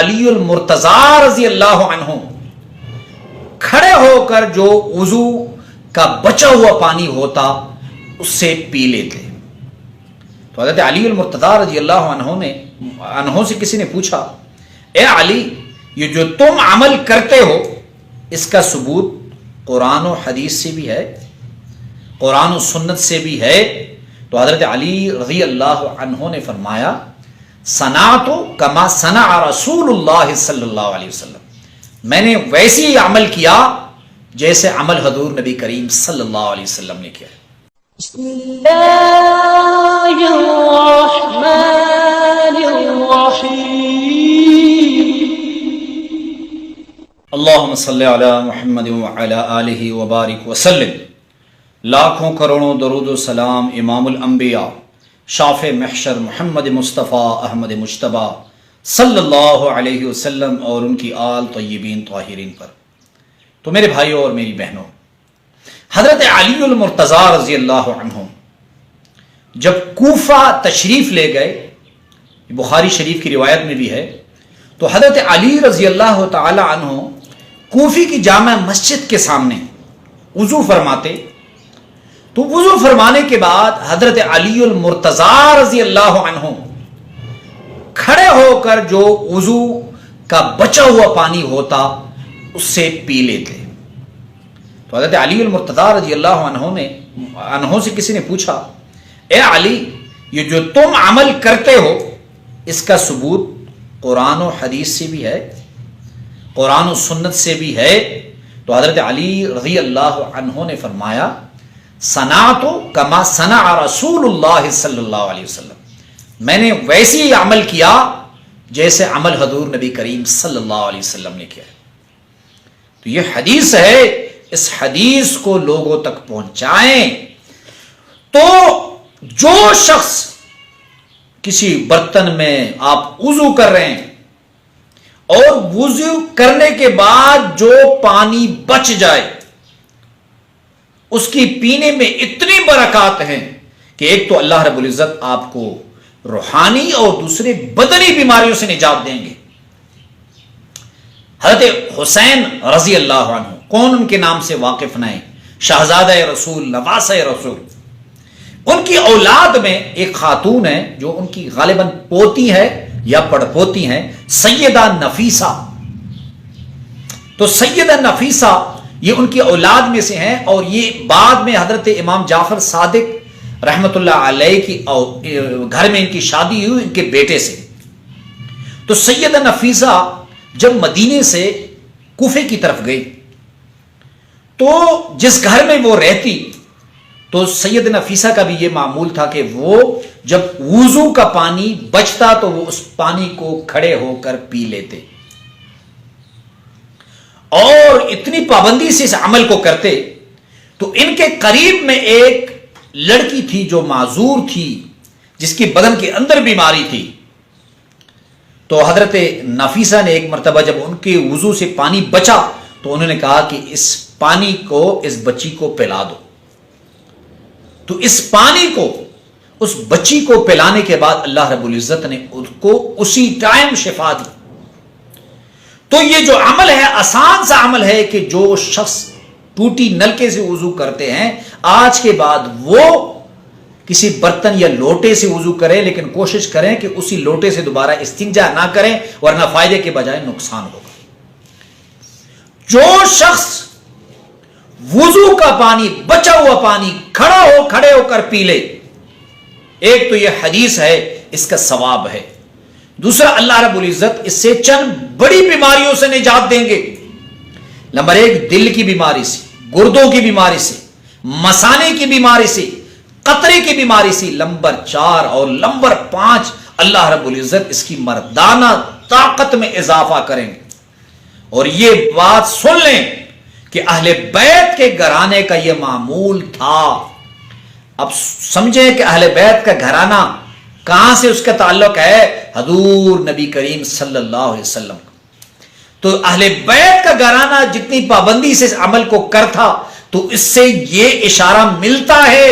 علی المرتضیٰ رضی اللہ عنہ کھڑے ہو کر جو وضو کا بچا ہوا پانی ہوتا اس سے پی لیتے. تو حضرت علی المرتضیٰ رضی اللہ عنہ سے کسی نے پوچھا، اے علی، یہ جو تم عمل کرتے ہو اس کا ثبوت قرآن و حدیث سے بھی ہے، قرآن و سنت سے بھی ہے؟ تو حضرت علی رضی اللہ عنہ نے فرمایا، صنعت کما صنع رسول اللہ صلی اللہ علیہ وسلم، میں نے ویسے ہی عمل کیا جیسے عمل حضور نبی کریم صلی اللہ علیہ وسلم نے کیا. بسم اللہ الرحمن الرحیم. اللہم صلی علی محمد وعلی آلہ وبارک وسلم. لاکھوں کروڑوں درود و سلام امام الانبیاء شافع محشر محمد مصطفیٰ احمد مجتبیٰ صلی اللہ علیہ وسلم اور ان کی آل طیبین طاہرین پر. تو میرے بھائیوں اور میری بہنوں، حضرت علی المرتضیٰ رضی اللہ عنہ جب کوفہ تشریف لے گئے، بخاری شریف کی روایت میں بھی ہے، تو حضرت علی رضی اللہ تعالی عنہ کوفی کی جامع مسجد کے سامنے وضو فرماتے. تو وضو فرمانے کے بعد حضرت علی المرتضیٰ رضی اللہ عنہ کھڑے ہو کر جو وضو کا بچا ہوا پانی ہوتا اس سے پی لیتے. تو حضرت علی المرتضیٰ رضی اللہ عنہ سے کسی نے پوچھا، اے علی، یہ جو تم عمل کرتے ہو اس کا ثبوت قرآن و حدیث سے بھی ہے، قرآن و سنت سے بھی ہے؟ تو حضرت علی رضی اللہ عنہ نے فرمایا، صنعت کما صنع رسول اللہ صلی اللہ علیہ وسلم، میں نے ویسے ہی عمل کیا جیسے عمل حضور نبی کریم صلی اللہ علیہ وسلم نے کیا. تو یہ حدیث ہے، اس حدیث کو لوگوں تک پہنچائیں. تو جو شخص کسی برتن میں آپ وضو کر رہے ہیں اور وضو کرنے کے بعد جو پانی بچ جائے اس کی پینے میں اتنی برکات ہیں کہ ایک تو اللہ رب العزت آپ کو روحانی اور دوسرے بدنی بیماریوں سے نجات دیں گے. حضرت حسین رضی اللہ عنہ، کون ان کے نام سے واقف نہ ہے؟ شہزادہ رسول، نواسہ رسول. ان کی اولاد میں ایک خاتون ہے جو ان کی غالباً پوتی ہے یا پڑپوتی ہیں، سیدہ نفیسہ. تو سیدہ نفیسہ یہ ان کی اولاد میں سے ہیں، اور یہ بعد میں حضرت امام جعفر صادق رحمت اللہ علیہ کی گھر میں ان کی شادی ہوئی ان کے بیٹے سے. تو سیدہ نفیسہ جب مدینے سے کوفے کی طرف گئی تو جس گھر میں وہ رہتی، تو سید نفیسہ کا بھی یہ معمول تھا کہ وہ جب وضو کا پانی بچتا تو وہ اس پانی کو کھڑے ہو کر پی لیتے، اور اتنی پابندی سے اس عمل کو کرتے. تو ان کے قریب میں ایک لڑکی تھی جو معذور تھی، جس کی بدن کے اندر بیماری تھی. تو حضرت نفیسہ نے ایک مرتبہ جب ان کے وضو سے پانی بچا تو انہوں نے کہا کہ اس پانی کو اس بچی کو پلا دو. تو اس پانی کو اس بچی کو پلانے کے بعد اللہ رب العزت نے اس کو اسی ٹائم شفا دی. تو یہ جو عمل ہے آسان سا عمل ہے کہ جو شخص ٹوٹی نلکے سے وضو کرتے ہیں آج کے بعد وہ کسی برتن یا لوٹے سے وضو کریں، لیکن کوشش کریں کہ اسی لوٹے سے دوبارہ استنجا نہ کریں، ورنہ فائدے کے بجائے نقصان ہوگا. جو شخص وضو کا پانی، بچا ہوا پانی کھڑے ہو کر پی لے، ایک تو یہ حدیث ہے، اس کا ثواب ہے. دوسرا، اللہ رب العزت اس سے چند بڑی بیماریوں سے نجات دیں گے. نمبر 1 دل کی بیماری سے، گردوں کی بیماری سے، مثانے کی بیماری سے، قطرے کی بیماری سے. نمبر 4 اور نمبر 5 اللہ رب العزت اس کی مردانہ طاقت میں اضافہ کریں گے. اور یہ بات سن لیں کہ اہل بیت کے گھرانے کا یہ معمول تھا. اب سمجھیں کہ اہل بیت کا گھرانہ کہاں سے اس کا تعلق ہے؟ حضور نبی کریم صلی اللہ علیہ وسلم. تو اہل بیت کا گھرانہ جتنی پابندی سے اس عمل کو کرتا تو اس سے یہ اشارہ ملتا ہے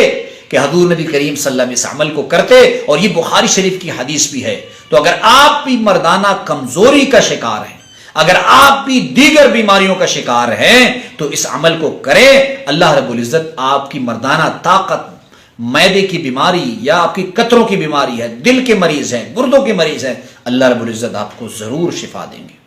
کہ حضور نبی کریم صلی اللہ علیہ وسلم اس عمل کو کرتے. اور یہ بخاری شریف کی حدیث بھی ہے. تو اگر آپ بھی مردانہ کمزوری کا شکار ہیں، اگر آپ بھی دیگر بیماریوں کا شکار ہیں، تو اس عمل کو کریں. اللہ رب العزت آپ کی مردانہ طاقت، معدے کی بیماری یا آپ کی قطروں کی بیماری ہے، دل کے مریض ہیں، گردوں کے مریض ہیں، اللہ رب العزت آپ کو ضرور شفا دیں گے.